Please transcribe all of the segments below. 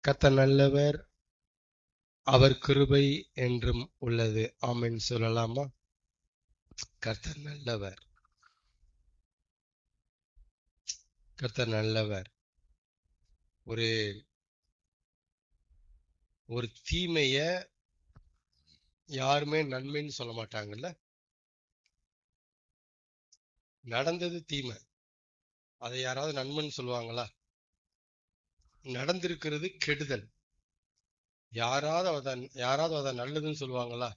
கர்த்தர் நல்லவர், அவர் கிருபை என்றும் உள்ளது. ஆமென் சொல்லலாமா? கர்த்தர் நல்லவர், கர்த்தர் நல்லவர். ஒரு ஒரு தீமைய யாருமே நன்மைன்னு சொல்ல மாட்டாங்கல்ல. நடந்தது தீமை, அதை யாராவது நன்மைன்னு சொல்லுவாங்களா? நடந்திருக்கிறது கெடுதல், யாராவது அதை நல்லதுன்னு சொல்லுவாங்களா?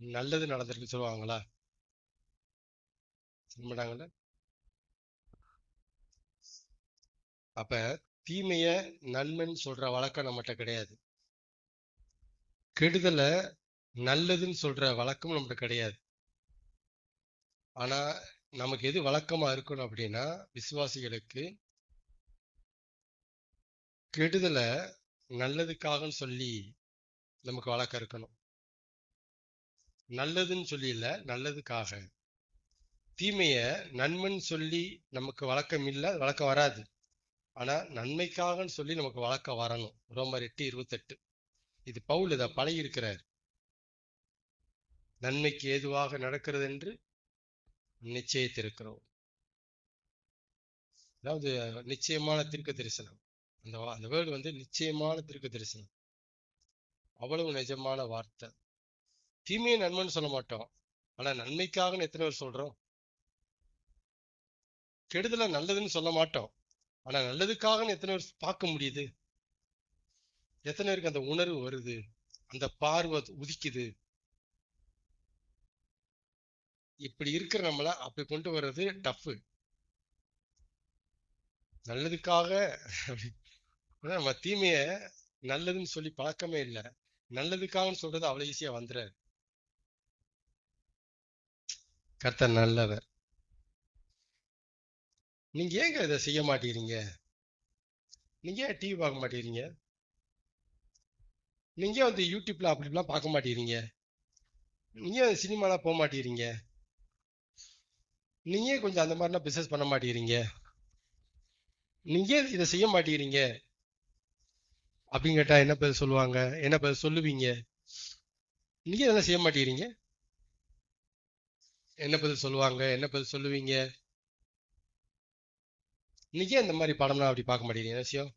நல்லது நடந்திருக்கு சொல்லுவாங்களா? சொல்ல மாட்டாங்கல்ல. அப்ப தீமைய நன்மைன்னு சொல்ற வழக்கம் நம்மகிட்ட கிடையாது. கெடுதல நல்லதுன்னு சொல்ற வழக்கம் நம்மகிட்ட கிடையாது. ஆனா நமக்கு எது வழக்கமா இருக்கணும் அப்படின்னா, விசுவாசிகளுக்கு கெடுதல நல்லதுக்காகன்னு சொல்லி நமக்கு வழக்கம் இருக்கணும். நல்லதுன்னு சொல்லி இல்ல, நல்லதுக்காக. தீமைய நன்மைன்னு சொல்லி நமக்கு வழக்கம் இல்ல, வழக்கம் வராது. ஆனா நன்மைக்காகன்னு சொல்லி நமக்கு வழக்கம் வரணும். ரோமர் 8:28. இது பவுல் இதை பழகி இருக்கிறார். நன்மைக்கு ஏதுவாக நடக்கிறது என்று நிச்சயித்திருக்கிறோம். அதாவது நிச்சயமான தீர்க்க தரிசனம். அந்த வேர்டு நிச்சயமான தீர்க்க தரிசனம். அவ்வளவு நிஜமான வார்த்தை. தீமையை நன்மைன்னு சொல்ல மாட்டோம், ஆனா நன்மைக்காக எத்தனை பேர் சொல்றோம்? கெடுதல நல்லதுன்னு சொல்ல மாட்டோம், ஆனா நல்லதுக்காக எத்தனை பேர் பார்க்க முடியுது? எத்தனை பேருக்கு அந்த உணர்வு வருது, அந்த பார்வை உதிக்குது? இப்படி இருக்கிற நம்மள அப்படி கொண்டு வர்றது டஃப். நல்லதுக்காக நம்ம தீமைய நல்லதுன்னு சொல்லி பழக்கமே இல்லை. நல்லதுக்காகன்னு சொல்றது அவ்வளவு ஈஸியா வந்துடாது. கர்த்தர் நல்லவர். நீங்க ஏங்க இதை செய்ய மாட்டேங்கிறீங்க? நீங்க ஏன் டிவி பார்க்க மாட்டேங்கிறீங்க? நீங்க யூடியூப்ல அப்படிலாம் பார்க்க மாட்டேங்கிறீங்க? நீங்க சினிமாலாம் போக மாட்டேங்கிறீங்க? நீங்க கொஞ்சம் அந்த மாதிரிலாம் பிசினஸ் பண்ண மாட்டேங்கிறீங்க? நீங்க இதை செய்ய மாட்டேங்கிறீங்க அப்படின்னு கேட்டா என்ன பதில் சொல்லுவாங்க? என்ன பதில் சொல்லுவீங்க? நீங்க இதெல்லாம் செய்ய மாட்டேங்கிறீங்க, என்ன பதில் சொல்லுவாங்க? என்ன பதில் சொல்லுவீங்க? நீங்க இந்த மாதிரி படம்லாம் அப்படி பார்க்க மாட்டேங்கிறீங்க, என்ன விஷயம்?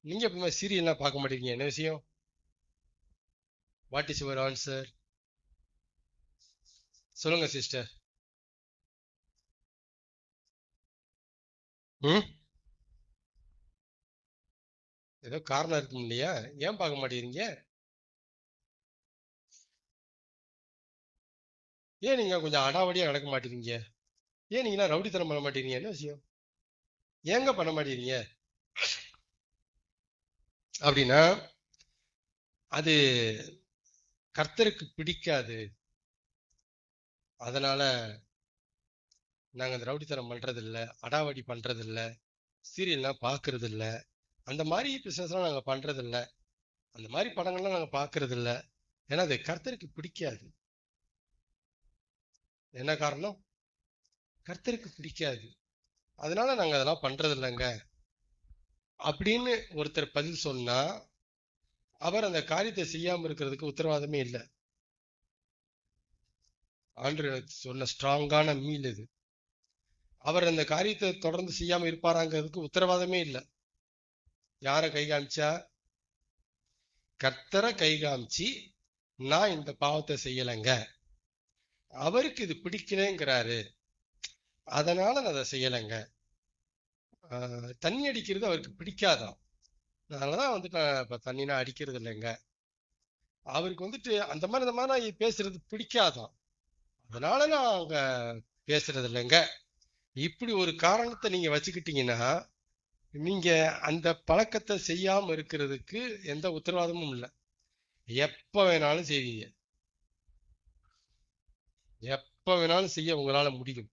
நீங்க எப்பவுமே சீரியல்லாம் பார்க்க மாட்டேங்கிறீங்க, என்ன விஷயம்? What is your answer? சொல்லுங்க சிஸ்டர். ம் ஏதோ காரணம் இருக்கும் இல்லையா? ஏன் பார்க்க மாட்டேங்கிறீங்க? ஏன் நீங்க கொஞ்சம் அடாவடியா நடக்க மாட்டேங்கிறீங்க? ஏன் நீங்களாம் ரவுடித்தனம் பண்ண மாட்டேங்கிறீங்க, என்ன விஷயம்? ஏங்க பண்ண மாட்டேங்கிறீங்க அப்படின்னா அது கர்த்தருக்கு பிடிக்காது. அதனால நாங்க அந்த ரவுடித்தனம் பண்றது இல்ல, அடாவடி பண்றது இல்ல, சீரியல்லாம் பாக்குறது இல்ல, அந்த மாதிரி பிசினஸ்லாம் நாங்க பண்றது இல்ல, அந்த மாதிரி படங்கள்லாம் நாங்க பாக்குறது இல்ல. ஏன்னா அது கர்த்தருக்கு பிடிக்காது. என்ன காரணம்? கர்த்தருக்கு பிடிக்காது, அதனால நாங்க அதெல்லாம் பண்றது இல்லைங்க அப்படின்னு ஒருத்தர் பதில் சொன்னா, அவர் அந்த காரியத்தை செய்யாம இருக்கிறதுக்கு உத்தரவாதமே இல்லை. ஆண்டவர் சொன்ன ஸ்ட்ராங்கான மீல் இது. அவர் அந்த காரியத்தை தொடர்ந்து செய்யாம இருப்பாராங்கிறதுக்கு உத்தரவாதமே இல்லை. யார கை காமிச்சா? கர்த்தரை கை காமிச்சு, நான் இந்த பாவத்தை செய்யலைங்க, அவருக்கு இது பிடிக்கலங்கிறாரு, அதனால நான் அதை செய்யலைங்க. தண்ணி அடிக்கிறது அவருக்கு பிடிக்காதான், அதனாலதான் நான் இப்ப தண்ணினா அடிக்கிறது இல்லைங்க. அவருக்கு அந்த மாதிரி நான் பேசுறது பிடிக்காதான், அதனால நான் அங்க பேசுறது இல்லைங்க. இப்படி ஒரு காரணத்தை நீங்க வச்சுக்கிட்டீங்கன்னா, நீங்க அந்த பழக்கத்தை செய்யாம இருக்கிறதுக்கு எந்த உத்தரவாதமும் இல்லை. எப்ப வேணாலும் செய்வீங்க, எப்ப வேணாலும் செய்ய உங்களால முடியும்.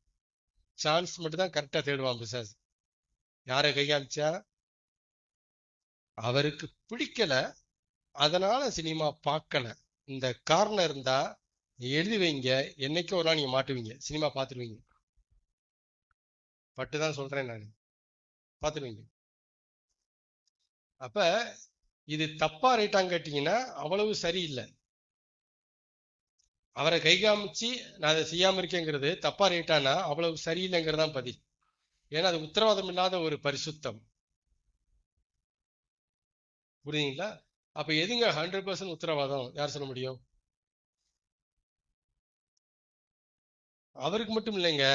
சான்ஸ் மட்டும் தான் கரெக்டா தேடுவான் பிசாசு. யாரை கை காமிச்சா? அவருக்கு பிடிக்கல, அதனால சினிமா பார்க்கல. இந்த காரணம் இருந்தா எழுதி வைங்க, என்னைக்கோ ஒரு நாள் நீங்க மாட்டுவீங்க, சினிமா பார்த்துருவீங்க. பட்டுதான் சொல்றேன், நான் பார்த்துருவீங்க. அப்ப இது தப்பா ரைட்டான்னு கேட்டீங்கன்னா அவ்வளவு சரியில்லை. அவரை கை காமிச்சு நான் அதை செய்யாம இருக்கேங்கிறது தப்பா ரைட்டானா அவ்வளவு சரியில்லைங்கிறதான் பதில். ஏன்னா அது உத்தரவாதம் இல்லாத ஒரு பரிசுத்தம். புரியுதுங்களா? அப்ப எதுங்க 100% உத்தரவாதம்? யார் சொல்ல முடியும்? அவருக்கு மட்டும் இல்லைங்க,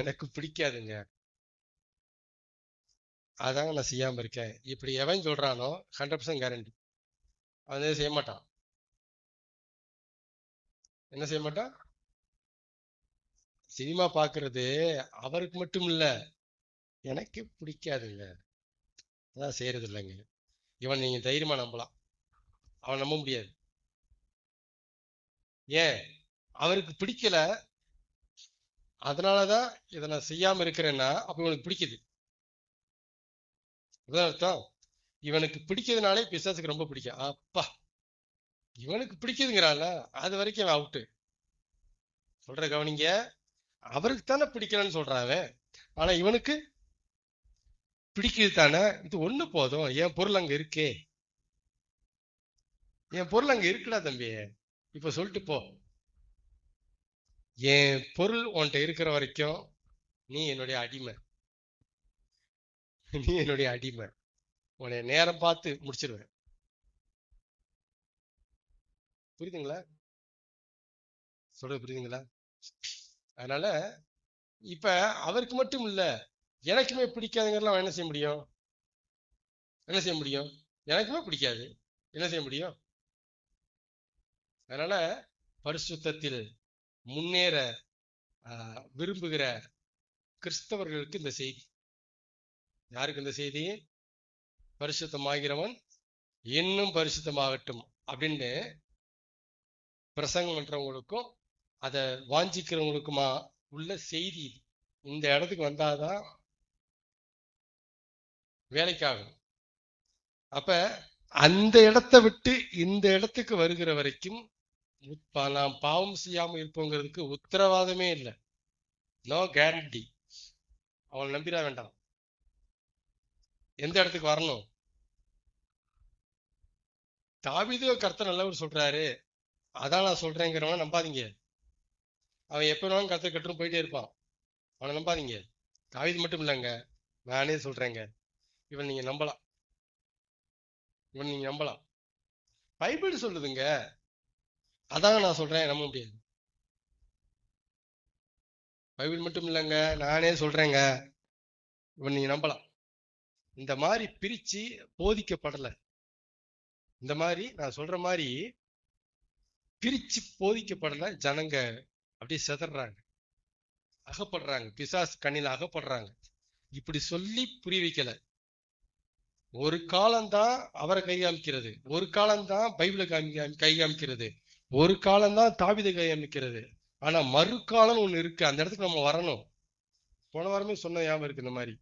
எனக்கு பிடிக்காதுங்க, அதாங்க நான் செய்யாம இருக்கேன். இப்படி எவன் சொல்றானோ 100% கேரண்டி அவன் செய்ய மாட்டான். என்ன செய்ய மாட்டான்? சினிமா பாக்குறது அவருக்கு மட்டும் இல்ல, எனக்கு பிடிக்காதுங்க, அதான் செய்யறது இல்லைங்க. இவன் நீங்க தைரியமா நம்பலாம், அவன் நம்ப முடியாது. ஏன்? அவருக்கு பிடிக்கல, அதனாலதான் இதை நான் செய்யாம இருக்கிறேன்னா அப்ப இவனுக்கு பிடிக்குது. அதான் அர்த்தம். இவனுக்கு பிடிக்கிறதுனாலே பிசாசுக்கு ரொம்ப பிடிக்கும். அப்பா, இவனுக்கு பிடிக்குதுங்கிறான்ல, அது வரைக்கும் அவன் அவுட்டு. சொல்ற கவனிங்க, அவருக்கு தானே பிடிக்கலன்னு சொல்றான், ஆனா இவனுக்கு பிடிக்குது தானே. இது ஒண்ணு போதும், என் பொருள் அங்க இருக்கே, என் பொருள் அங்க இருக்குடா தம்பி, இப்ப சொல்லிட்டு போ. என் பொருள் உன்கிட்ட இருக்கிற வரைக்கும் நீ என்னுடைய அடிமை, நீ என்னுடைய அடிமை. உன்னை நேரம் பார்த்து முடிச்சிருவேன். புரியுதுங்களா? சொல்றது புரியுதுங்களா? அதனால இப்ப அவருக்கு மட்டும் இல்ல, எனக்குமே பிடிக்காதுங்கிறலாம் அவன் என்ன செய்ய முடியும்? என்ன செய்ய முடியும்? எனக்குமே பிடிக்காது, என்ன செய்ய முடியும்? அதனால பரிசுத்தத்தில் முன்னேற விரும்புகிற கிறிஸ்தவர்களுக்கு இந்த செய்தி. யாருக்கு இந்த செய்தி? பரிசுத்தமாகிறவன் இன்னும் பரிசுத்தமாகட்டும் அப்படின்னு பிரசங்கம் பண்றவங்களுக்கும் அதை வாஞ்சிக்கிறவங்களுக்குமா உள்ள செய்தி. இந்த இடத்துக்கு வந்தாதான் வேலைக்காகும். அப்ப அந்த இடத்தை விட்டு இந்த இடத்துக்கு வருகிற வரைக்கும் நாம் பாவம் செய்யாம இருப்போங்கிறதுக்கு உத்தரவாதமே இல்லை. No guarantee. அவனை நம்பிட வேண்டாம். எந்த இடத்துக்கு வரணும்? தாவீது கர்த்தர் நல்லவர் சொல்றாரு, அதான் நான் சொல்றேங்கிறவன நம்பாதீங்க. அவன் எப்ப வேணாலும் கர்த்தர் கட்டுன்னு போயிட்டே இருப்பான், அவனை நம்பாதீங்க. தாவீது மட்டும் இல்லைங்க, நானே சொல்றேங்க, இவன் நீங்க நம்பலாம், இவன் நீங்க நம்பலாம். பைபிள் சொல்லுதுங்க, அதான் நான் சொல்றேன், நம்ப முடியாது. பைபிள் மட்டும் இல்லைங்க, நானே சொல்றேங்க, இவன் நீங்க நம்பலாம். இந்த மாதிரி பிரிச்சு போதிக்கப்படல. இந்த மாதிரி நான் சொல்ற மாதிரி பிரிச்சு போதிக்கப்படல. ஜனங்க அப்படியே செதறாங்க, அகப்படுறாங்க, பிசாசு கண்ணில அகப்படுறாங்க. இப்படி சொல்லி புரிய வைக்கல. ஒரு காலம்தான் அவரை கை காமிக்கிறது, ஒரு காலம்தான் பைபிளை கை காமிக்கிறது, ஒரு காலம்தான் தாவீதை கை காமிக்கிறது. ஆனா மறுகாலம் ஒண்ணு இருக்கு, அந்த இடத்துக்கு நம்ம வரணும். போன வாரமே சொன்ன ஞாபகம் இருக்கு. இந்த மாதிரி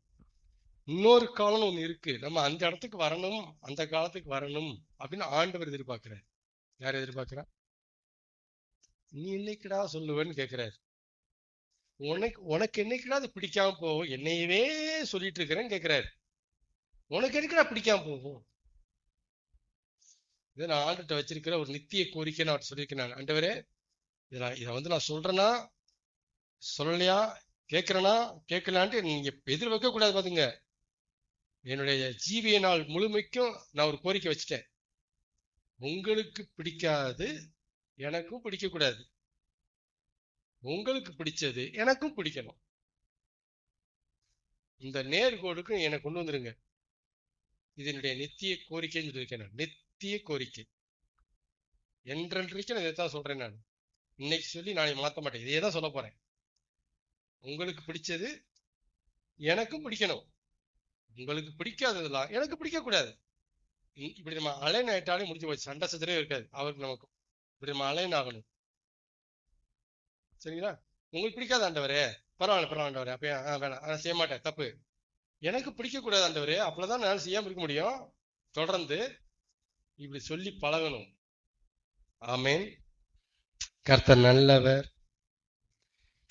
இன்னொரு காலம் ஒண்ணு இருக்கு, நம்ம அந்த இடத்துக்கு வரணும், அந்த காலத்துக்கு வரணும் அப்படின்னு ஆண்டவர் எதிர்பார்க்கிறார். யார் எதிர்பார்க்கிறா? நீ என்னைக்குடா சொல்லுவேன்னு கேட்கிறாரு. உனக்கு என்னைக்குடா அது பிடிக்காம போகும், என்னையவே சொல்லிட்டு இருக்கிறேன்னு கேட்கிறாரு. உனக்கு என்னைக்குடா பிடிக்காம போகும்? இதை நான் ஆண்டுகிட்ட வச்சிருக்கிற ஒரு நித்திய கோரிக்கை நான் சொல்லியிருக்கேன். ஆண்டவரே, இதை நான் சொல்றேன்னா சொல்லலையா, கேட்கிறேன்னா கேட்கலான்ட்டு நீங்க எதிர்பார்க்க கூடாது. பாத்துங்க, என்னுடைய ஜீவிய நாள் முழுமைக்கும் நான் ஒரு கோரிக்கை வச்சுட்டேன். உங்களுக்கு பிடிக்காது எனக்கும் பிடிக்க கூடாது, உங்களுக்கு பிடிச்சது எனக்கும் பிடிக்கணும். இந்த நேர்கோடுக்கு என்னை கொண்டு வந்துருங்க. இது என்னுடைய நித்திய கோரிக்கைன்னு சொல்லியிருக்கேன் நான். நித்திய கோரிக்கை என்றென்றைக்கு நான் இதைத்தான் சொல்றேன். நான் இன்னைக்கு சொல்லி நாளைக்கு மாற்ற மாட்டேன், இதையே தான் சொல்ல போறேன். உங்களுக்கு பிடிச்சது எனக்கும் பிடிக்கணும், உங்களுக்கு பிடிக்காததெல்லாம் எனக்கு பிடிக்க கூடாது. இப்படி நம்ம அலைன் ஆயிட்டாலே முடிஞ்சு போச்சு, சண்டை சச்சரவே இருக்காது அவருக்கு நமக்கும். இப்படி நம்ம அலைன் ஆகணும். சரிங்களா? உங்களுக்கு பிடிக்காத ஆண்டவரே, பரவாயில்ல ஆண்டவரே, அப்ப வேணாம், நான் செய்ய மாட்டேன், தப்பு. எனக்கு பிடிக்க கூடாது ஆண்டவரே, அப்பதான் நான் செய்யாம இருக்க முடியும். தொடர்ந்து இப்படி சொல்லி பழகணும். ஆமேன். கர்த்தர் நல்லவர்.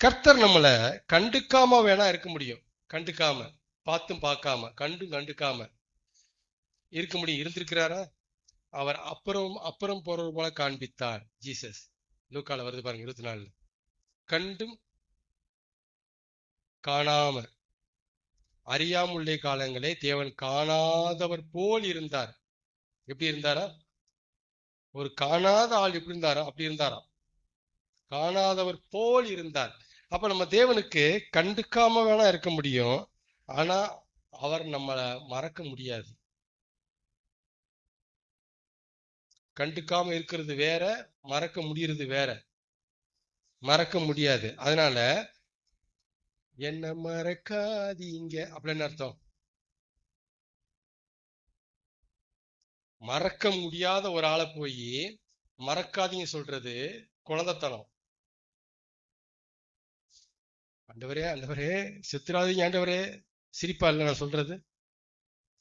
கர்த்தர் நம்மளை கண்டுக்காம வேணா இருக்க முடியும், கண்டுக்காம, பார்த்தும் பார்க்காம, கண்டும் கண்டுக்காம. இருக்க முடியும். இருந்திருக்கிறாரா? அவர் அப்புறம் அப்புறம் போறது போல காண்பித்தார். ஜீசஸ் லூக்கால வருது பாருங்க 24. கண்டும் காணாம அறியாமுள்ள காலங்களே தேவன் காணாதவர் போல் இருந்தார். எப்படி இருந்தாரா? ஒரு காணாத ஆள் எப்படி இருந்தாரோ அப்படி இருந்தாராம். காணாதவர் போல் இருந்தார். அப்ப நம்ம தேவனுக்கு கண்டுக்காம வேணா இருக்க முடியும், ஆனா அவர் நம்மளை மறக்க முடியாது. கண்டுக்காம இருக்கிறது வேற, மறக்க முடியறது வேற. மறக்க முடியாது. அதனால என்ன மறக்காதீங்க அப்படின்னு அர்த்தம். மறக்க முடியாத ஒரு ஆளை போய் மறக்காதீங்க சொல்றது குழந்தைத்தனம். ஆண்டவரே ஆண்டவரே செத்துறாதீங்க ஆண்டவரே. சிரிப்பா இல்ல நான் சொல்றது?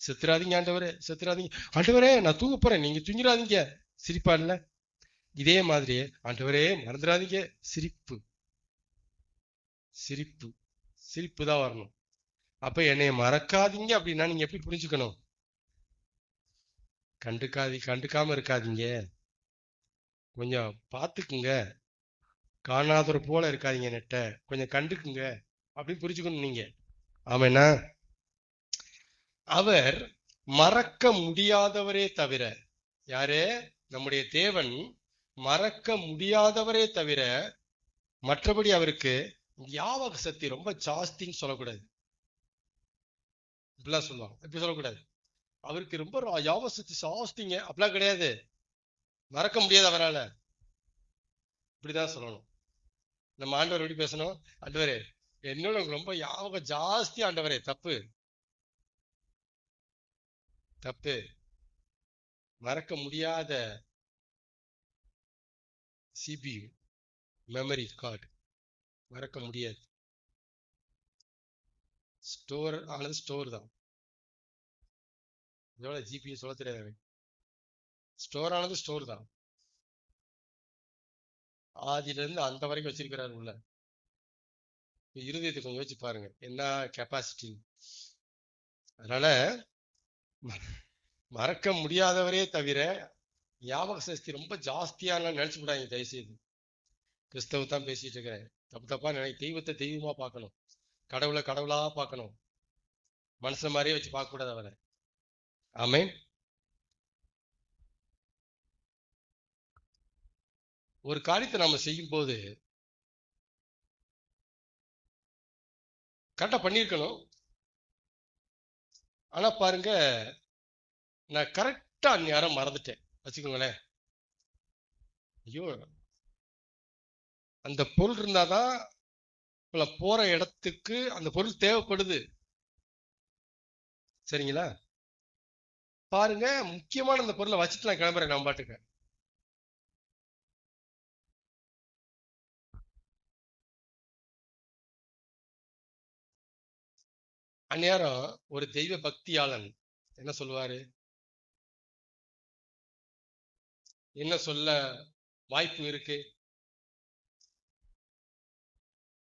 செத்துறாதீங்க ஆண்டவரே, செத்துறாதீங்க ஆண்டவரே, நான் தூங்க போறேன், நீங்க தூங்கிடாதீங்க. சிரிப்பா இல்ல? இதே மாதிரியே ஆண்டவரே மறந்துடாதீங்க. சிரிப்பு சிரிப்பு சிரிப்பு தான் வரணும். அப்ப என்னைய மறக்காதீங்க அப்படின்னா நீங்க எப்படி புரிஞ்சுக்கணும்? கண்டுக்காம இருக்காதீங்க, கொஞ்சம் பாத்துக்குங்க. காணாதவர் போல இருக்காதீங்க, நெட்ட கொஞ்சம் கண்டுக்குங்க அப்படின்னு புரிஞ்சுக்கணும் நீங்க. ஆமாண்ணா. அவர் மறக்க முடியாதவரே தவிர, யாரே? நம்முடைய தேவன் மறக்க முடியாதவரே தவிர மற்றபடி அவருக்கு ஞாபக சக்தி ரொம்ப ஜாஸ்தின்னு சொல்லக்கூடாது. இப்படிலாம் சொல்லுவாங்க, இப்படி சொல்லக்கூடாது. அவருக்கு ரொம்ப ஞாபக சக்தி ஜாஸ்திங்க அப்படிலாம் கிடையாது. மறக்க முடியாது அவரால், இப்படிதான் சொல்லணும். நம்ம ஆண்டவர் எப்படி பேசணும்? ஆண்டவரே என்னோட ரொம்ப ஞாபகம் ஜாஸ்தி ஆண்டவரே. தப்பு தப்பு. மறக்க முடியாத சிபியு, மெமரி கார்டு, மறக்க முடியாது. ஸ்டோர் ஆனது ஸ்டோர் தான். இதோட ஜிபி சொல்ல தெரியாது. ஸ்டோர் ஆனது ஸ்டோர் தான். ஆதியில இருந்து அந்த வரைக்கும் வச்சிருக்கிறாரு உள்ள. இருதயத்தை கொஞ்சம் யோசிச்சு பாருங்க என்ன கெப்பாசிட்டி. அதனால மறக்க முடியாதவரே தவிர ஞாபக சக்தி ரொம்ப ஜாஸ்தியான நினைச்சு விடாங்க தயவுசெய்து. கிறிஸ்தவ தான் பேசிட்டு இருக்கிறேன். தப்பு தப்பா தெய்வத்தை தெய்வமா பார்க்கணும், கடவுளை கடவுளா பார்க்கணும். மனுஷன் மாதிரியே வச்சு பார்க்க கூடாது அவரை. ஆமென். ஒரு காரியத்தை நாம செய்யும் போது கரெக்டா பண்ணியிருக்கணும். ஆனா பாருங்க, நான் கரெக்டா அந்நேரம் மறந்துட்டேன் வச்சுக்கோங்களேன். ஐயோ, அந்த பொருள் இருந்தாதான் போற இடத்துக்கு அந்த பொருள் தேவைப்படுது. சரிங்களா? பாருங்க, முக்கியமான அந்த பொருளை வச்சுட்டு நான் கிளம்புறேன் நான் பாட்டுக்கு. அந்நேரம் ஒரு தெய்வ பக்தியாளன் என்ன சொல்லுவாரு? என்ன சொல்ல வாய்ப்பு இருக்கு?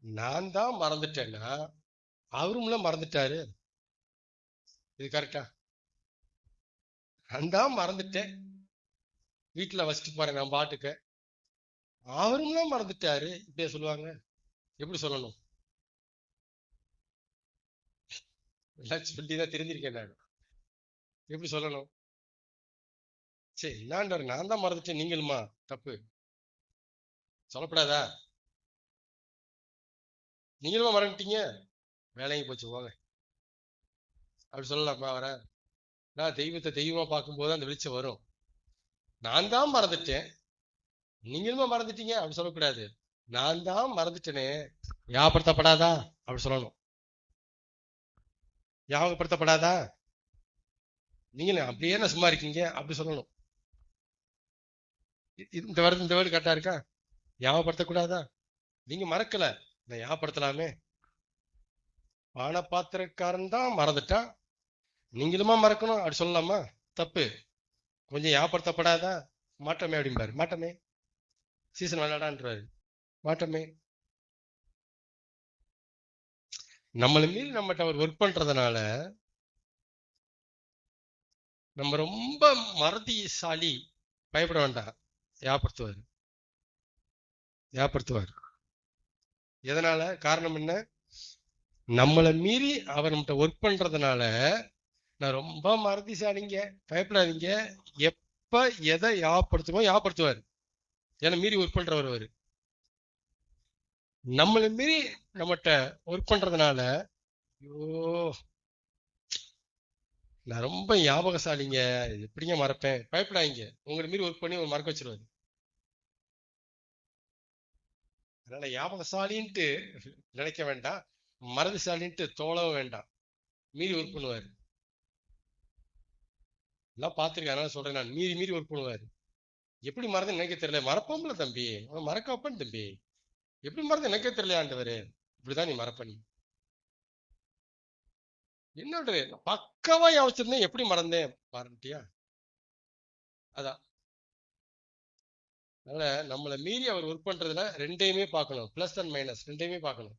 நான் தான் மறந்துட்டேன்னா அவரும்ல மறந்துட்டாரு. இது கரெக்டா? நான் தான் மறந்துட்டேன், வீட்டுல வச்சுட்டு போறேன் நான் பாட்டுக்கு, அவரும்ல மறந்துட்டாரு, இப்படியே சொல்லுவாங்க? எப்படி சொல்லணும்? எல்லாம் சொல்லிதான் தெரிஞ்சிருக்கேன் நான். எப்படி சொல்லணும்? சரி இன்னாண்டவர் நான் தான் மறந்துட்டேன், நீங்களுமா? தப்பு சொல்லக்கூடாதா? நீங்களுமா மறந்துட்டீங்க, வேலைக்கு போச்சு போங்க அப்படி சொல்லலாமா அவரை? நான் தெய்வத்தை தெய்வமா பார்க்கும்போது அந்த வெளிச்சம் வரும். நான் தான் மறந்துட்டேன், நீங்களுமா மறந்துட்டீங்க அப்படி சொல்லக்கூடாது. நான் தான் மறந்துட்டேனே, ஞாபகப்படுத்தப்படாதா அப்படி சொல்லணும். ஞாபகப்படுத்தப்படாதா, நீங்களும் அப்படியே என்ன சும்மா இருக்கீங்க அப்படி சொல்லணும். இந்த வேர்டு கரெக்டா இருக்கா? ஞாபகப்படுத்தக்கூடாதா? நீங்க மறக்கல, நான் ஞாபகப்படுத்தலாமே. பானபாத்திரக்காரன் தான் மறந்துட்டான், நீங்களுமா மறக்கணும் அப்படி சொல்லலாமா? தப்பு. கொஞ்சம் ஞாபகப்படுத்தப்படாதா? மாட்டமே அப்படிம்பாரு. மாட்டமே, சீசன் விளையாடான்றாரு. மாட்டமே. நம்மளை மீறி நம்மகிட்ட அவர் ஒர்க் பண்றதுனால நம்ம ரொம்ப மறதிசாலி, பயப்பட வேண்டாம். ஞாபகப்படுத்துவார். எதனால? காரணம் என்ன? நம்மளை மீறி அவர் நம்மகிட்ட ஒர்க் பண்றதுனால, நான் ரொம்ப மறதிசாலிங்க, பயப்படாதீங்க, எப்ப எதை ஞாபகப்படுத்துவார். ஏன்னா மீறி ஒர்க் பண்றவர் அவரு. நம்மளை மீறி நம்மகிட்ட ஒர்க் பண்றதுனால, ஐயோ நான் ரொம்ப ஞாபகசாலிங்க, எப்படிங்க மறப்பேன்? பயப்படாதீங்க, உங்களை மீறி ஒர்க் பண்ணி மறக்க வச்சிருவாரு. அதனால ஞாபகசாலின்ட்டு நினைக்க வேண்டாம், மறதிசாலின்ட்டு தோழவும் வேண்டாம். மீறி ஒர்க் பண்ணுவாரு. எல்லாம் பார்த்துருக்கேன், அதனால சொல்றேன், நான் மீறி ஒர்க் பண்ணுவாரு. எப்படி மறந்து நினைக்க தெரியல, மறப்போம்ல தம்பி, மறக்க வைப்பேன் தம்பி. எப்படி மறந்து நினைக்க தெரியல ஆண்டவரு, இப்படிதான் நீ மறப்ப. என்னோட பக்கவா யோசிச்சிருந்தேன், எப்படி மறந்துட்டியா? அதான். அதனால நம்மளை மீறி அவர் ஒர்க் பண்றதுல ரெண்டையுமே பார்க்கணும், பிளஸ் அண்ட் மைனஸ் ரெண்டையுமே பார்க்கணும்.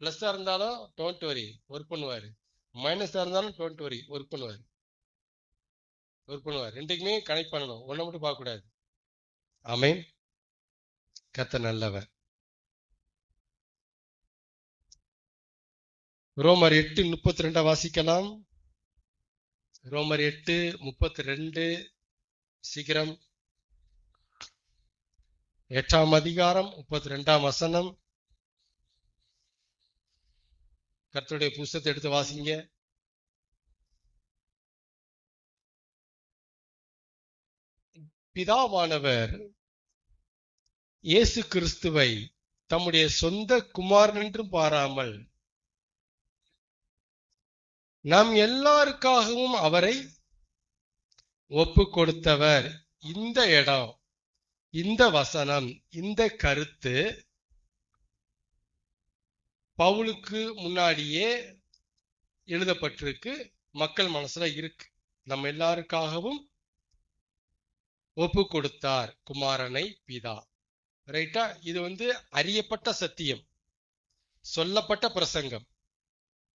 பிளஸ்ஸா இருந்தாலும் டோன்ட் வரி, ஒர்க் பண்ணுவாரு. மைனஸா இருந்தாலும் டோன்ட் வரி, ஒர்க் பண்ணுவாரு. ரெண்டுக்குமே கனெக்ட் பண்ணணும், ஒன்றை மட்டும் பார்க்க கூடாது. ஆமென். கர்த்தர் நல்லவர். ரோமர் 8:32 வாசிக்கலாம். ரோமர் 8:32, சீக்கிரம். 8ஆம் அதிகாரம் 32ஆம் வசனம். கர்த்தருடைய புஸ்தகத்தை எடுத்து வாசிங்க. பிதாவானவர் இயேசு கிறிஸ்துவை தம்முடைய சொந்த குமாரன் என்றும் பாராமல் நாம் எல்லாருக்காகவும் அவரை ஒப்பு கொடுத்தவர். இந்த இடம், இந்த வசனம், இந்த கருத்து பவுலுக்கு முன்னாடியே எழுதப்பட்டிருக்கு, மக்கள் மனசுல இருக்கு. நம்ம எல்லாருக்காகவும் ஒப்பு கொடுத்தார் குமாரனை பிதா. ரைட்டா? இது அறியப்பட்ட சத்தியம், சொல்லப்பட்ட பிரசங்கம்.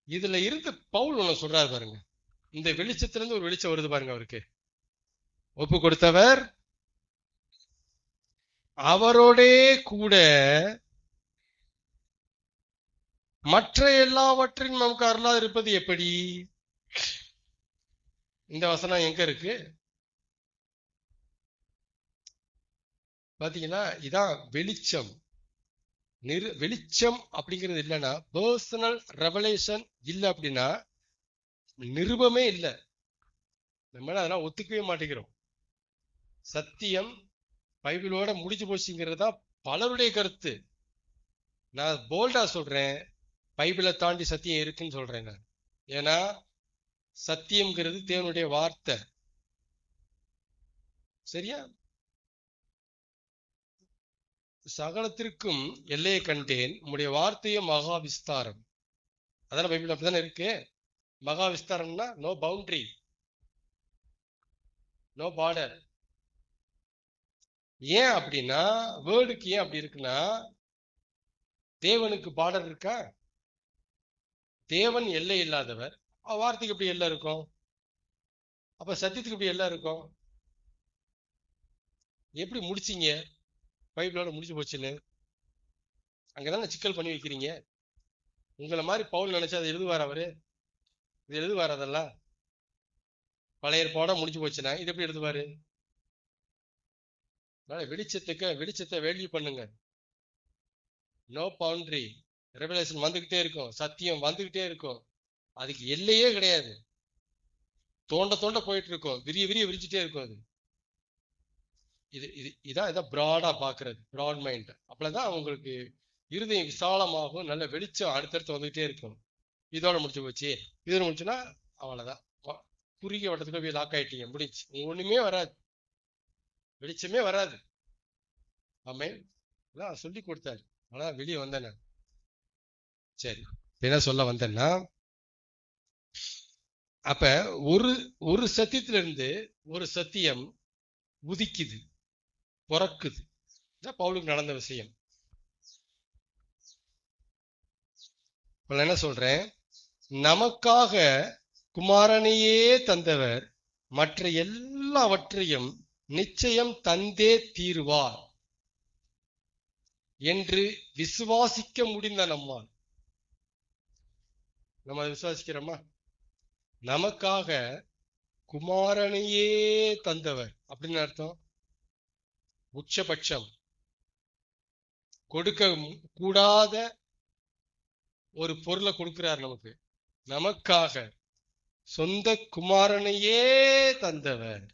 இதுல இருந்து பவுல் ஒண்ணு சொல்றாரு பாருங்க. இந்த வெளிச்சத்திலிருந்து ஒரு வெளிச்சம் வருது பாருங்க. அவருக்கு ஒப்பு கொடுத்தவர், அவரோடே கூட மற்ற எல்லாவற்றையும் நமக்கு அருளாது இருப்பது எப்படி? இந்த வசனம் எங்க இருக்கு பாத்தீங்கன்னா? இதான் வெளிச்சம். வெளிச்சம் அப்படிங்கிறது இல்லைன்னா, பர்சனல் ரெவலேஷன் இல்லை அப்படின்னா நிருபமே இல்லை. நம்ம அதெல்லாம் ஒத்துக்கவே மாட்டேங்கிறோம். சத்தியம் பைபிளோட முடிஞ்சு போச்சுங்கிறது தான் பலருடைய கருத்து. நான் போல்டா சொல்றேன், பைபிளை தாண்டி சத்தியம் இருக்குன்னு சொல்றேன் நான். ஏன்னா சத்தியம்ங்கிறது தேவனுடைய வார்த்தை. சரியா? சகலத்திற்கும் எல்லையை கண்டேன், உம்முடைய வார்த்தையும் மகா விஸ்தாரம். அதான பைபிள் அப்படித்தானே இருக்கு. மகா விஸ்தாரம்னா நோ பவுண்டரி, நோ பார்டர். ஏன் அப்படின்னா, வேர்டுக்கு ஏன் அப்படி இருக்குன்னா, தேவனுக்கு பார்டர் இருக்கா? தேவன் எல்லை இல்லாதவர், வார்த்தைக்கு எப்படி எல்லாம் இருக்கும்? அப்ப சத்தியத்துக்கு எப்படி எல்லாம் இருக்கும்? எப்படி முடிச்சீங்க பைபிளோட முடிச்சு போச்சுன்னு? அங்கதானே சிக்கல் பண்ணி வைக்கிறீங்க. உங்களை மாதிரி பவுல் நினைச்சா அதை எழுதுவார் அவரு? இது எழுதுவார்? அதெல்லாம் பழைய ஏற்பாடா முடிஞ்சு போச்சுன்னா இது எப்படி எழுதுவாரு? வெளிச்சத்தை வேல்யூ பண்ணுங்க. No boundary. ரெவலேஷன் வந்துகிட்டே இருக்கும், சத்தியம் வந்துகிட்டே இருக்கும். அதுக்கு எல்லையே கிடையாது. தோண்ட போயிட்டு இருக்கும், விரிய விரிச்சுட்டே இருக்கும். அது இதான் பிராடா பாக்குறது, பிராட் மைண்ட். அப்பதான் உங்களுக்கு இருதயம் விசாலமாகும், நல்ல வெளிச்சம் அடுத்தடுத்து வந்துகிட்டே இருக்கும். இதோட முடிச்சு போச்சு, இதோட முடிச்சுன்னா அவ்வளவுதான், குறுகிய வட்டத்துக்கு போய் லாக் ஆயிட்டீங்க, முடிச்சு. ஒண்ணுமே வராது, வெளிச்சமே வராது. ஆமென். சொல்லி கொடுத்தாரு, ஆனா வெளியே வந்தேன். சரி, என்ன சொல்ல வந்தேன்னா, அப்ப ஒரு சத்தியத்திலிருந்து ஒரு சத்தியம் உதிக்குது, பிறக்குது. பவுலுக்கு நடந்த விஷயம். என்ன சொல்றேன், நமக்காக குமாரனையே தந்தவர் மற்ற எல்லாவற்றையும் நிச்சயம் தந்தே தீருவார் என்று விசுவாசிக்க முடிந்த நம்மால். நம்ம விசுவாசிக்கிறோமா? நமக்காக குமாரனையே தந்தவர் அப்படின்னு அர்த்தம். உச்சபட்சம் கொடுக்க கூடாத ஒரு பொருளை கொடுக்கிறார் நமக்கு. நமக்காக சொந்த குமாரனையே தந்தவர்.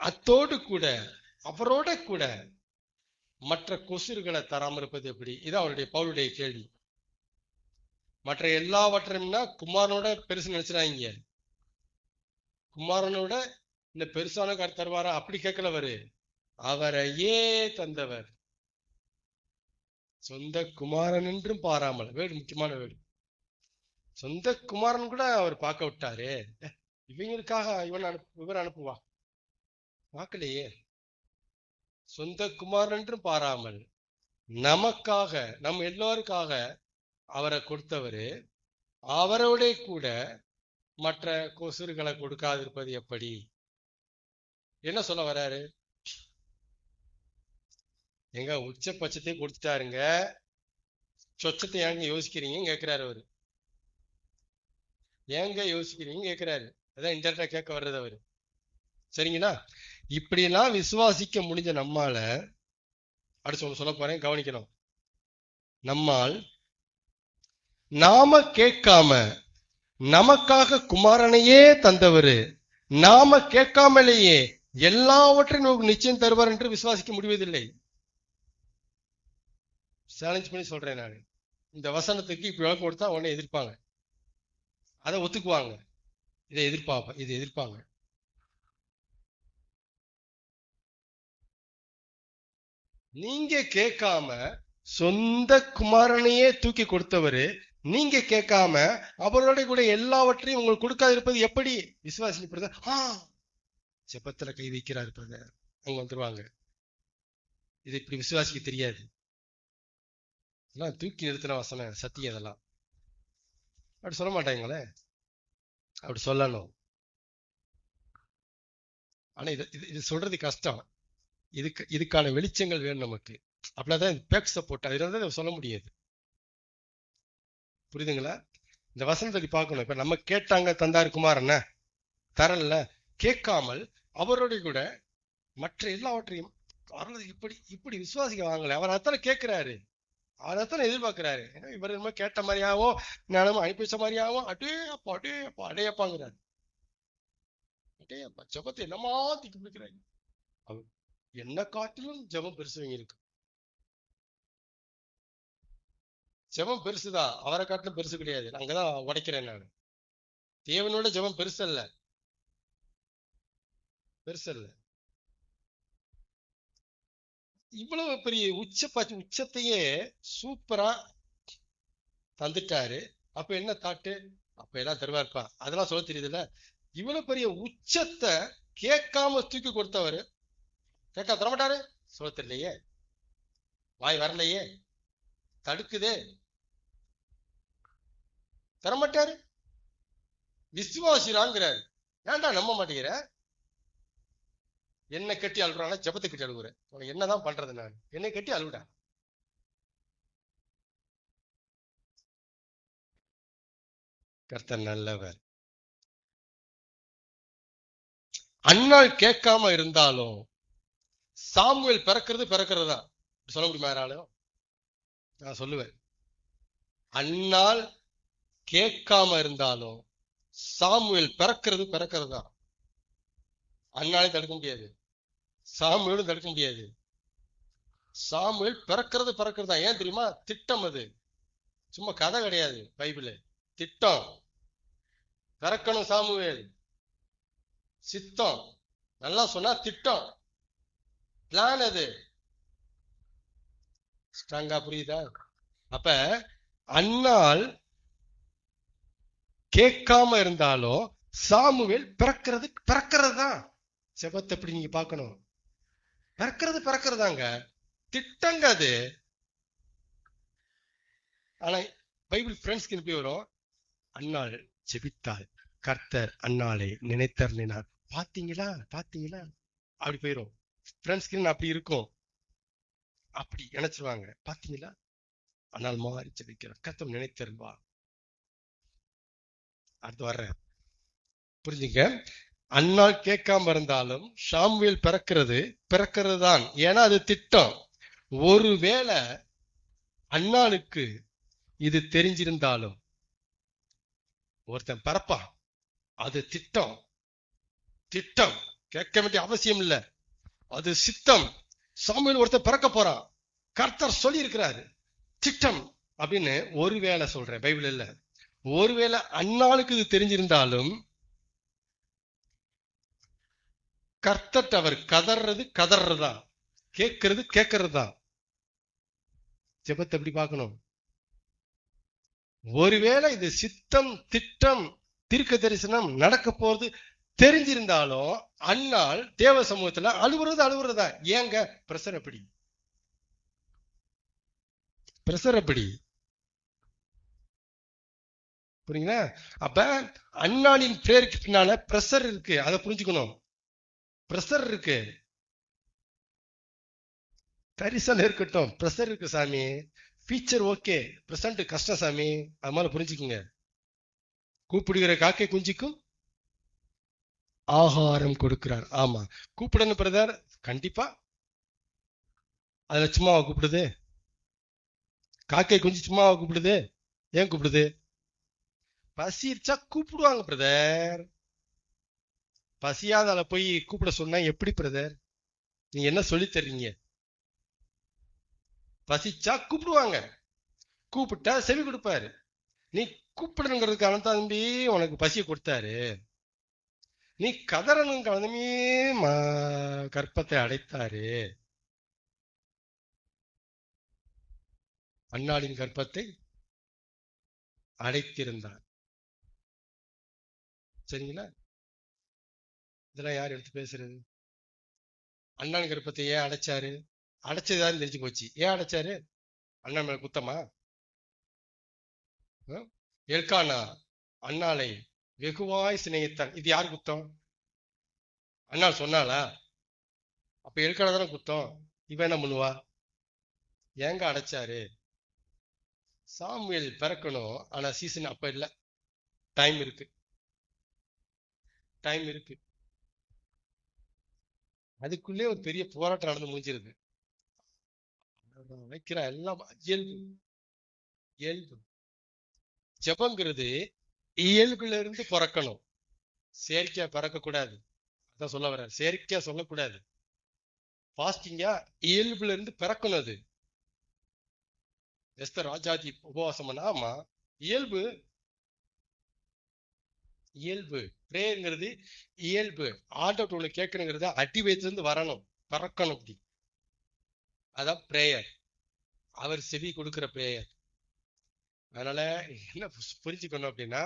அத்தோடு கூட அவரோட கூட மற்ற கொசுறுகளை தராம இருப்பது எப்படி? இது அவருடைய பவுலுடைய கேள்வி. மற்ற எல்லாவற்றையும்னா குமாரனோட பெருசு நினைச்சிடாங்க. குமாரனோட இந்த பெருசான கார் தருவாரா அப்படி கேட்கலவரு. அவரையே தந்தவர். சொந்த குமாரன் என்றும் பாராமல். வேடு முக்கியமான வேடு. சொந்த குமாரன் கூட அவர் பார்க்க விட்டாரு. இவங்களுக்காக இவர் அனுப்புவா? பார்க்கலையே. சொந்த குமாரன் என்றும் பாராமல் நமக்காக, நம் எல்லோருக்காக அவரை கொடுத்தவரு. அவரோட கூட மற்ற கொசுறுகளை கொடுக்காதிருப்பது எப்படி? என்ன சொல்ல வர்றாரு? எங்க உச்சபட்சத்தை கொடுத்துட்டாருங்க, சொச்சத்தை ஏங்க யோசிக்கிறீங்க கேட்கிறாரு அவரு. ஏங்க யோசிக்கிறீங்க கேட்கிறாரு. அதான் இன்டர்நெட்டா கேட்க வர்றது அவரு. சரிங்களா? இப்படியெல்லாம் விசுவாசிக்க முடிஞ்ச நம்மால அடுத்து சொல்ல போறேன், கவனிக்கணும். நம்மால் நாம கேட்காம நமக்காக குமாரனையே தந்தவரு நாம கேட்காமலேயே எல்லாவற்றையும் நமக்கு நிச்சயம் தருவார் என்று விசுவாசிக்க முடிவதில்லை. சேலஞ்ச் பண்ணி சொல்றேன் நான். இந்த வசனத்துக்கு இப்படி விளக்கம் கொடுத்தா உடனே எதிர்ப்பாங்க, அதை ஒத்துக்குவாங்க, இதை எதிர்ப்பாங்க. நீங்க கேட்காம சொந்த குமாரனையே தூக்கி கொடுத்தவரு நீங்க கேட்காம அவரோட கூட எல்லாவற்றையும் உங்களுக்கு கொடுக்காது இருப்பது எப்படி? விசுவாசி பிரதர் செப்பத்துல கை வைக்கிறாரு பிரதர், அவங்க வந்துருவாங்க. இது இப்படி விசுவாசிக்க தெரியாது. இதெல்லாம் தூக்கி நிறுத்தின வசனம், சத்தியம். இதெல்லாம் அப்படி சொல்ல மாட்டாங்களே. அப்படி சொல்லணும். ஆனா இது சொல்றது கஷ்டம். இதுக்கான வெளிச்சங்கள் வேணும் நமக்கு. அப்படிதான் பேக் சப்போர்ட் அதுதான் சொல்ல முடியாது. புரியுதுங்களா? இந்த வசனத்தை பார்க்கணும். இப்ப நம்ம கேட்டாங்க, தந்தாரு குமாரன, தரல. கேட்காமல் அவரோட கூட மற்ற எல்லாவற்றையும் இப்படி விசுவாசிக்க வாங்கல. அவர் அத்தனை கேட்கிறாரு, அவர் அத்தனை எதிர்பார்க்கிறாரு. இவர் என்ன கேட்ட மாதிரியாவும் நானும் அனுப்பி வச்ச மாதிரியாவும் அடையப்பாங்கிறாரு. அடையப்பா ஜபத்தை என்னமா திக்கு பிடிக்கிறாங்க. அவர் என்ன காட்டிலும் ஜபம் பெருசுவங்க இருக்கு. ஜபம் பெருசுதான், அவரை காட்டிலும் பெருசு கிடையாது. அங்கதான் உடைக்கிறேன் நான். தேவனோட ஜபம் பெருசல்ல. இவ்வளவு பெரிய உச்சத்தையே சூப்பரா தந்துட்டாரு. அப்ப என்ன தாட்டு? அப்ப எல்லாம் தருவார்ப்பா, அதெல்லாம் சொல்ல தெரியுதுல்ல. இவ்வளவு பெரிய உச்சத்தை கேட்காம தூக்கி கொடுத்தவரு கேட்க தரமாட்டாரு. சொல்ல தெரியலையே, வாய் வரலையே, தடுக்குதே, தரமாட்டாரு. விசுவாசிராங்கிறாரு. ஏன்டா நம்ப மாட்டேங்கிற? என்ன கட்டி அழுறானா? ஜபத்தை கட்டி அழுகுற. உனக்கு என்னதான் பண்றது? நான் என்னை கட்டி அழுவிட. கர்த்தர் நல்லவர். அண்ணாள் கேட்காம இருந்தாலும் சாமுவேல் பிறக்கிறதா சொல்ல முடியுமா யாராலும்? நான் சொல்லுவேன். அண்ணாள் கேட்காம இருந்தாலும் சாமுவேல் பிறக்கிறதா. அண்ணாலையும் தடுக்க முடியாது, சாமுவேலும் தடுக்க முடியாது. சாமுவேல் பிறக்கிறதா. ஏன் தெரியுமா? திட்டம். அது சும்மா கதை கிடையாது. பைபிள் திட்டம். பிறக்கணும் சாமுவேல். சித்தம். நல்லா சொன்னா திட்டம், பிளான். அது ஸ்ட்ராங்கா புரியுதா? அப்ப அண்ணால் கேட்காம இருந்தாலும் சாமுவேல் பிறக்கிறதுதான். செபத்தை எப்படி நீங்க பார்க்கணும்? பிறக்கிறதாங்க, திட்டங்க அது. ஆனா பைபிள் ஃப்ரெண்ட்ஸ்க்கு எப்படி வரும்? அண்ணாள் ஜெபித்தாள், கர்த்தர் அன்னாளை நினைத்தருளினார். பாத்தீங்களா பாத்தீங்களா அப்படி போயிரும். ஃப்ரெண்ட் ஸ்கிரீன் அப்படி இருக்கும், அப்படி நினைச்சிருவாங்க. பாத்தீங்களா ஆனால் மாறி ஜெபிக்கிறார், கர்த்தர் நினைத்தருள்வா. அடுத்து வர்றேன், புரிஞ்சுங்க. அன்னாள் கேட்காம இருந்தாலும் சாமுவேல் பிறக்கிறது தான். ஏன்னா அது திட்டம். ஒருவேளை அன்னாளுக்கு இது தெரிஞ்சிருந்தாலும், ஒருத்தன் பிறப்பான், அது திட்டம். திட்டம் கேட்க வேண்டிய அவசியம் இல்ல, அது சித்தம். சாமுவேல் ஒருத்தன் பிறக்க போறான், கர்த்தர் சொல்லி இருக்கிறாரு, திட்டம் அப்படின்னு. ஒருவேளை சொல்றேன், பைபிள் இல்ல. ஒருவேளை அன்னாளுக்கு இது தெரிஞ்சிருந்தாலும் கர்த்தர் அவர் கதறதுதான், கேட்கறதுதான். ஜெபத்தை எப்படி பார்க்கணும்? ஒருவேளை இது சித்தம், திட்டம், தீர்க்க தரிசனம் நடக்க போறது தெரிஞ்சிருந்தாலும் அன்னாள் தேவ சமூகத்துல அழுவுறதா. ஏங்க? பிரஷர் எப்படி? புரியுங்களா? அப்ப அன்னாளின் பிரேயருக்கு பின்னால பிரஷர் இருக்கு, அதை புரிஞ்சுக்கணும். பிரஷர் இருக்கு, தரிசனம் இருக்கட்டும், பிரஷர் இருக்கு சாமி. ஃபீச்சர் ஓகே, பிரசன்ட் கஷ்டம் சாமி, அது மாதிரி புரிஞ்சுக்குங்க. கூப்பிடுகிற காக்கை குஞ்சிக்கும் ஆகாரம் கொடுக்கிறார். ஆமா, கூப்பிடணும் பிரதர், கண்டிப்பா. அதுல சும்மாவா கூப்பிடுது? காக்கை குஞ்சு சும்மாவா கூப்பிடுது? ஏன் கூப்பிடுது? பசிச்சா கூப்பிடுவாங்க பிரதர். பசியாத போய் கூப்பிட சொன்னா எப்படி பிரதர்? நீங்க என்ன சொல்லி தர்றீங்க? பசிச்சா கூப்பிடுவாங்க, கூப்பிட்டா செவி கொடுப்பாரு. நீ கூப்பிடணுங்கிறதுக்கான தம்பி உனக்கு பசியை கொடுத்தாரு. நீ கதறணும் கலந்தமே கற்பத்தை அடைத்தாரு. அன்னாளின் கற்பத்தை அடைத்திருந்தார். சரிங்களா? இதெல்லாம் யார் எடுத்து பேசுறது? அண்ணான் கற்பத்தை ஏன் அடைச்சாரு? அடைச்சதுதான் தெரிஞ்சு போச்சு. ஏன் அடைச்சாரு? அண்ணன் மேல குத்தமா? எல்கானா அண்ணாளை வெகுவாய் சிநேகித்தான், இது யார் குத்தம்? அண்ணாள் சொன்னாளா? அப்ப எல்கானா தானே குத்தம். இவன் என்ன பண்ணுவா? ஏங்க அடைச்சாரு? சாமுவேல் பிறக்கணும், ஆனா சீசன் அப்ப இல்ல. டைம் இருக்கு. அதுக்குள்ளே ஒரு பெரிய போராட்டம் நடந்து முடிஞ்சிருக்கு. வைக்கிற எல்லாம் இயல்பு. ஜெபங்கிறது இயல்புல இருந்து பிறக்கணும், செயற்கையா பிறக்க கூடாது. அதான் சொல்ல வர்றாரு, செயற்கையா சொல்லக்கூடாது. பாஸ்டிங்கா இயல்புல இருந்து பிறக்கணும். அது எஸ்தர் ராஜாதி உபவாசம் பண்ணா, ஆமா, இயல்பு. பிரேயருங்கிறது இயல்பு. ஆண்டவர்கிட்ட ஒண்ணு கேட்கணுங்கிறது அடி வயிற்றுல இருந்து வரணும், பிறக்கணும். அப்படி அதான் பிரேயர், அவர் செவி கொடுக்கிற பிரேயர். அதனால என்ன புரிஞ்சுக்கணும் அப்படின்னா,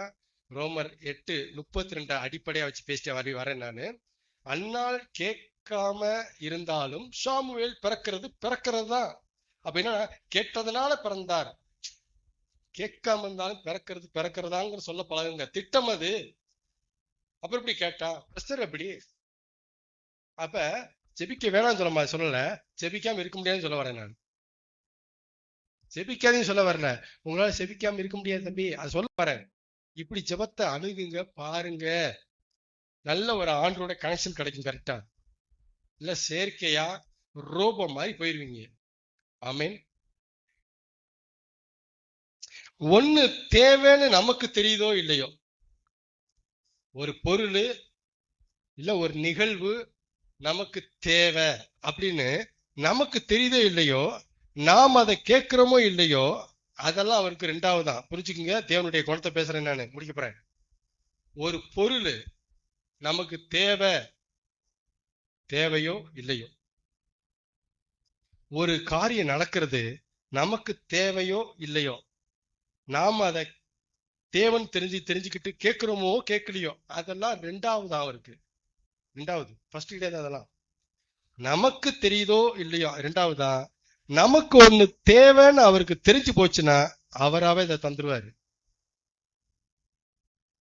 ரோமர் 8:32 அடிப்படையா வச்சு பேசிட்டு வரேன் நானு. அன்னால் கேட்காம இருந்தாலும் சாமுவேல் பிறக்கிறது தான். அப்படின்னா கேட்டதுனால பிறந்தார். கேட்காம இருந்தாலும் பிறக்கிறதாங்கிற சொல்ல பழகுங்க, திட்டம் அது. அப்புறம் எப்படி கேட்டா? பிரஷர் எப்படி? அப்ப ஜெபிக்க வேணாம்னு சொல்லல, ஜெபிக்காம இருக்க முடியாதுன்னு சொல்ல வரேன் நான். ஜெபிக்காதையும் சொல்ல வரல, உங்களால ஜெபிக்காம இருக்க முடியாது தம்பி, அது சொல்ல வரேன். இப்படி ஜெபத்தை அணுகுங்க, பாருங்க, நல்ல ஒரு ஆண்டோட கனெக்ஷன் கிடைக்கும். கரெக்டா? இல்ல செயற்கையா ரோபோ மாதிரி போயிருவீங்க. ஆமீன். ஒண்ணு தேவைன்னு நமக்கு தெரியுதோ இல்லையோ, ஒரு பொருள் இல்ல ஒரு நிகழ்வு நமக்கு தேவை அப்படின்னு நமக்கு தெரியுதோ இல்லையோ, நாம் அதை கேட்கிறோமோ இல்லையோ, அதெல்லாம் அவருக்கு ரெண்டாவதுதான். புரிஞ்சுக்குங்க, தேவனுடைய குணத்தை பேசுறேன் நான், முடிக்க போறேன். ஒரு பொருள் நமக்கு தேவையோ இல்லையோ, ஒரு காரியம் நடக்கிறது நமக்கு தேவையோ இல்லையோ, நாம அதை தேவன் தெரிஞ்சுக்கிட்டு கேட்கிறோமோ கேட்கலையோ, அதெல்லாம் ரெண்டாவது அவருக்கு. ரெண்டாவது, ஃபர்ஸ்ட் கிடையாது. அதெல்லாம் நமக்கு தெரியுதோ இல்லையோ ரெண்டாவதா. நமக்கு ஒண்ணு தேவைன்னு அவருக்கு தெரிஞ்சு போச்சுன்னா அவராவே இதை தந்துருவாரு.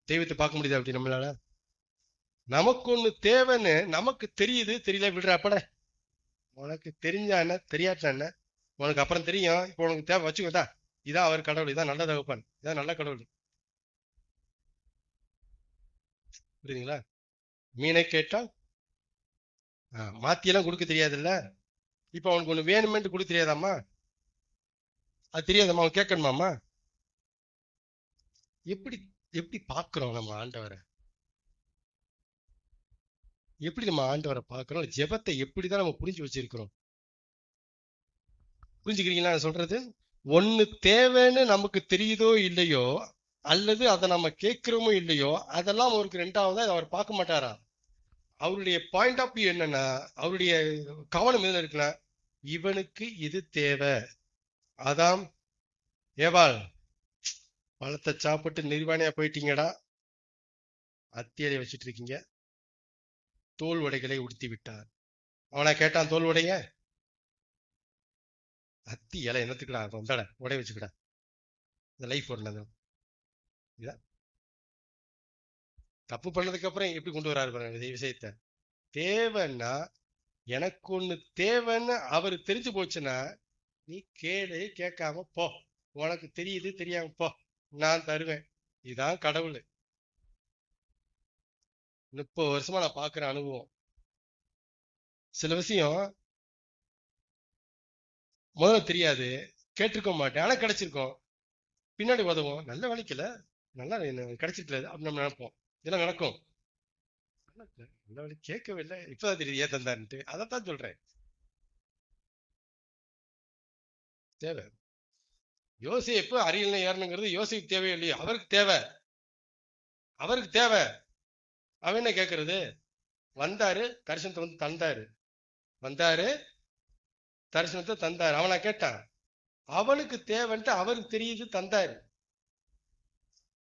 தெய்வத்தை பார்க்க முடியுதா அப்படி நம்மளால? நமக்கு ஒண்ணு தேவைன்னு நமக்கு தெரியுது, தெரியல விடுற அப்பட. உனக்கு தெரிஞ்சா என்ன தெரியாட்டா என்ன, உனக்கு அப்புறம் தெரியும். இப்போ உனக்கு தேவை வச்சுக்கோதா, இதான் அவர் கடவுள், இதான் நல்ல தகப்பன், இதான் நல்ல கடவுள். புரியுதுங்களா? மீனை கேட்டால் மாத்தியெல்லாம் கொடுக்க தெரியாதுல்ல. இப்ப அவனுக்கு ஒண்ணு வேணுமென்று கொடுக்க தெரியாதாம்மா? அது தெரியாதம்மா, அவன் கேட்கணுமாம்மா? எப்படி எப்படி பாக்குறோம் நம்ம ஆண்டவரை? எப்படி நம்ம ஆண்டவரை பாக்குறோம்? ஜெபத்தை எப்படிதான் நம்ம புரிஞ்சு வச்சிருக்கிறோம்? புரிஞ்சுக்கிறீங்களா நான் சொல்றது? ஒண்ணு தேவைன்னு நமக்கு தெரியுதோ இல்லையோ, அல்லது அதை நம்ம கேட்கிறோமோ இல்லையோ, அதெல்லாம் அவருக்கு ரெண்டாவதா அவர் பார்க்க மாட்டாரா? அவருடைய பாயிண்ட் ஆஃப் வியூ என்னன்னா, அவருடைய கவனம் எதுல இருக்குன்னா, இவனுக்கு இது தேவை. அதாம் ஏவாள், பழத்தை சாப்பிட்டு நிர்வாணியா போயிட்டீங்கடா, அத்தியலை வச்சுட்டு இருக்கீங்க, தோல் உடைகளை உடுத்தி விட்டார். அவனா கேட்டான் தோல் உடைய? அத்தி இலை என்னத்துக்குடா, வந்தாட உடைய வச்சுக்கடா, இந்த லைஃப் வரணும். தப்பு பண்ணதுக்கு அப்புறம் எப்படி கொண்டு வராரு பாருங்க விஷயத்த. தேவைன்னா, எனக்கு ஒண்ணு தேவைன்னு அவரு தெரிஞ்சு போச்சுன்னா, நீ கேளு, கேட்காம போ, உனக்கு தெரியுது தெரியாம போ, நான் தருவேன். இதுதான் கடவுள். 30 வருஷமா நான் பாக்குற அனுபவம். சில விஷயம் முதல்ல தெரியாது, கேட்டிருக்க மாட்டேன், ஆனா கிடைச்சிருக்கோம். பின்னாடி உதவும், நல்ல வேலைக்குல நல்லா கிடைச்சிட்டு அப்படின்னு நம்ம நினைப்போம். இதெல்லாம் நடக்கும். நல்ல வேலை கேட்கவே இல்லை, இப்பதான் தெரியுது ஏன் தந்தான்ட்டு. அதைத்தான் சொல்றேன். தேவை. யோசிப்பு அரியல்ல ஏறணுங்கிறது யோசிப்பு தேவையோ இல்லையோ, அவருக்கு தேவை. அவருக்கு தேவை. அவன் என்ன கேட்கறது? வந்தாரு, தரிசனத்தை வந்து தந்தாரு. வந்தாரு, தரிசனத்தை தந்தாரு. அவனா கேட்டான்? அவனுக்கு தேவைன்ட்டு அவருக்கு தெரியுது, தந்தாரு.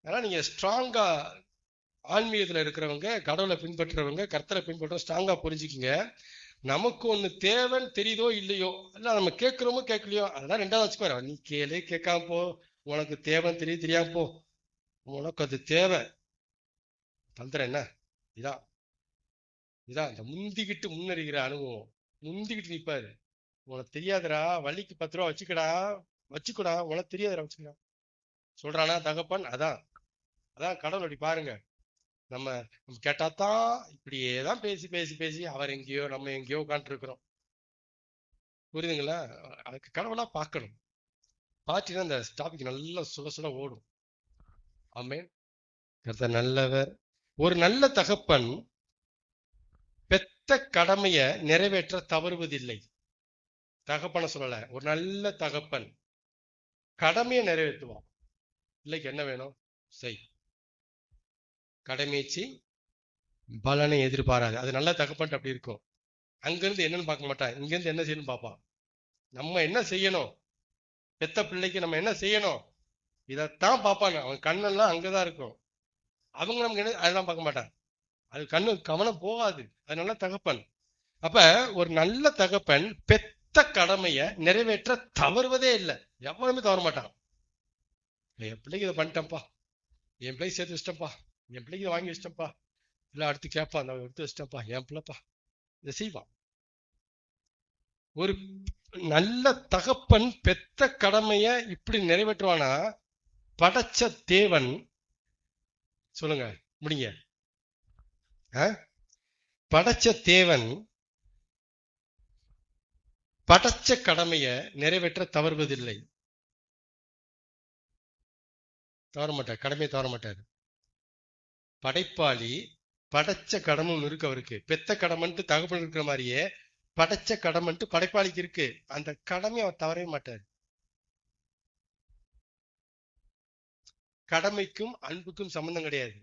அதனால நீங்க ஸ்ட்ராங்கா ஆன்மீகத்துல இருக்கிறவங்க, கடவுளை பின்பற்றுறவங்க, கர்த்தரை பின்பற்றுறவங்க ஸ்ட்ராங்கா புரிஞ்சுக்கிங்க. நமக்கு ஒண்ணு தேவைன்னு தெரியுதோ இல்லையோ, இல்ல நம்ம கேட்கிறோமோ கேட்கலையோ, அதெல்லாம் ரெண்டாவது வச்சுக்கோ. நீ கேளு, கேட்காம போ, உனக்கு தேவைன்னு தெரியும், தெரியாம போ, உனக்கு அது தேவை, தந்துற என்ன. இதான் இதான் இந்த முந்திக்கிட்டு முன்னறிகிற அனுபவம். முந்திக்கிட்டு நிப்பாரு. உனக்கு தெரியாதுடா, வள்ளிக்கு 10 ரூபா வச்சுக்கடா, வச்சுக்கூடா, உனக்கு தெரியாதுடா, வச்சுக்கடா சொல்றானா தகப்பன். அதான் அதான் கடவுள். அப்படி பாருங்க, நம்ம நம்ம கேட்டாதான் இப்படியே தான் பேசி பேசி பேசி அவர் எங்கேயோ நம்ம எங்கேயோ உட்காந்துட்டு இருக்கிறோம். புரியுதுங்களா? அதுக்கு கடவுளா பார்க்கணும். பார்த்தினா இந்த டாபிக் நல்லா சுட சுட ஓடும். ஆமென். கர்த்தர் நல்லவர். ஒரு நல்ல தகப்பன் பெத்த கடமைய நிறைவேற்ற தவறுவதில்லை. தகப்பன சொல்லல, ஒரு நல்ல தகப்பன் கடமையை நிறைவேற்றுவான். பிள்ளைக்கு என்ன வேணும் செய், கடமைச்சு பலனை எதிர்பாராது. அது நல்ல தகப்பன் அப்படி இருக்கும். அங்கிருந்து என்னன்னு பார்க்க மாட்டான், இங்கிருந்து என்ன செய்யணும் பார்ப்பான். நம்ம என்ன செய்யணும், பெத்த பிள்ளைக்கு நம்ம என்ன செய்யணும், இதைத்தான் பார்ப்பான். அவன் கண்ணெல்லாம் அங்கதான் இருக்கும். அவங்க நமக்கு என்ன அதெல்லாம் பார்க்க மாட்டான். அது கண்ணு கவனம் போகாது. அது நல்ல தகப்பன். அப்ப ஒரு நல்ல தகப்பன் பெத்த கடமைய நிறைவேற்ற தவறுவதே இல்லை. எவனுமே தவற மாட்டான். என் பிள்ளைக்கு இதை பண்ணிட்டேன்ப்பா, என் பிள்ளைக்கு சேர்த்து வச்சிட்டேன்ப்பா, என் பிள்ளைக்கு இதை வாங்கி வச்சிட்டேன்ப்பா, இல்லை அடுத்து கேட்பான், நான் எடுத்து வச்சிட்டேன்ப்பா, என் பிள்ளைப்பா, இதை செய்வான். ஒரு நல்ல தகப்பன் பெத்த கடமைய இப்படி நிறைவேற்றுவானா, படைச்ச தேவன், சொல்லுங்க முடிங்க, படைச்ச தேவன் படைச்ச கடமைய நிறைவேற்ற தவறுவதில்லை. தவற மாட்டார், கடமையை தவற மாட்டார். படைப்பாளி படைச்ச கடமும் இருக்கு அவருக்கு. பெத்த கடமைன்ட்டு தகப்பன் இருக்கிற மாதிரியே படைச்ச கடமைன்ட்டு படைப்பாளிக்கு இருக்கு. அந்த கடமையை அவர் தவறவே மாட்டார். கடமைக்கும் அன்புக்கும் சம்பந்தம் கிடையாது.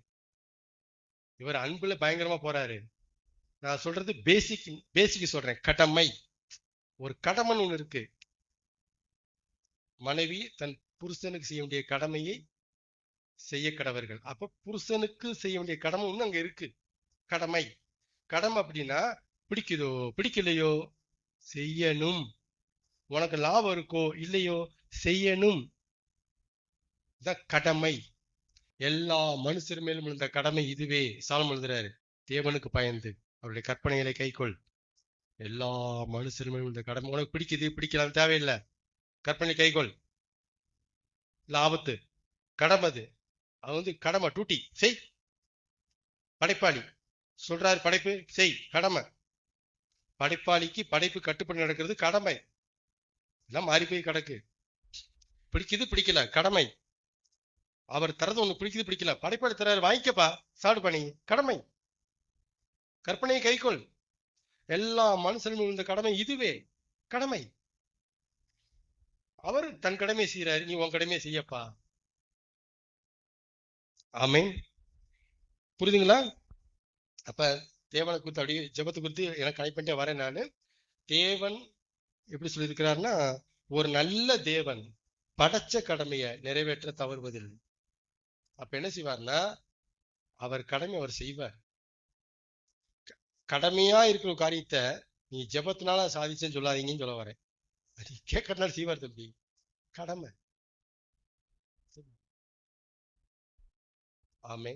இவர் அன்புல பயங்கரமா போறாரு. நான் சொல்றது பேசிக் சொல்றேன். கடமை, ஒரு கடமைன்னு ஒண்ணு இருக்கு. மனைவி தன் புருஷனுக்கு செய்ய வேண்டிய கடமையை செய்ய கடவர்கள். அப்ப புருஷனுக்கு செய்ய வேண்டிய கடமை ஒண்ணு அங்க இருக்கு. கடமை. கடமை அப்படின்னா, பிடிக்குதோ பிடிக்கலையோ செய்யணும். உனக்கு லாபம் இருக்கோ இல்லையோ செய்யணும். கடமை. எல்லா மனுஷர் மேலும் விழுந்த கடமை இதுவே. சாலம் எழுதுறாரு, தேவனுக்கு பயந்து அவருடைய கற்பனைகளை கைக்கொள். எல்லா மனுஷர் மேலும் விழுந்த கடமை. உனக்கு பிடிக்குது பிடிக்கலாம் தேவையில்லை, கற்பனை கைக்கொள். இல்ல ஆபத்து, கடமை அது. அது கடமை, டூட்டி செய். படைப்பாளி சொல்றாரு, படைப்பு செய், கடமை. படைப்பாளிக்கு படைப்பு கட்டுப்படி நடக்கிறது கடமை. எல்லாம் மாறி போய் கிடக்கு. பிடிக்குது பிடிக்கல கடமை. அவர் தரது ஒண்ணு பிடிக்குது பிடிக்கல, படைப்பாளி தராரு வாங்கிக்கப்பா, சாடு பண்ணி, கடமை. கற்பனையை கைக்கொள். எல்லா மனுஷனும் இந்த கடமை இதுவே, கடமை. அவர் தன் கடமையை செய்யறாரு, நீ உன் கடமையை செய்யப்பா. ஆமீன். புரியுதுங்களா? அப்ப தேவனை குறித்து அப்படியே ஜெபத்தை குறித்து எனக்கு கனெக்ட் பண்ணிட்டே வரேன் நானு. தேவன் எப்படி சொல்லியிருக்கிறாருன்னா, ஒரு நல்ல தேவன் படைச்ச கடமையை நிறைவேற்ற தவறுவதில்லை. அப்ப என்ன செய்வார்னா, அவர் கடமை அவர் செய்வார். கடமையா இருக்கிற காரியத்தை நீ ஜெபத்தினால சாதிச்சேன்னு சொல்லாதீங்கன்னு சொல்ல வரேன். கேட்கறதுனால செய்வார் தம்பி, கடமை. ஆமே.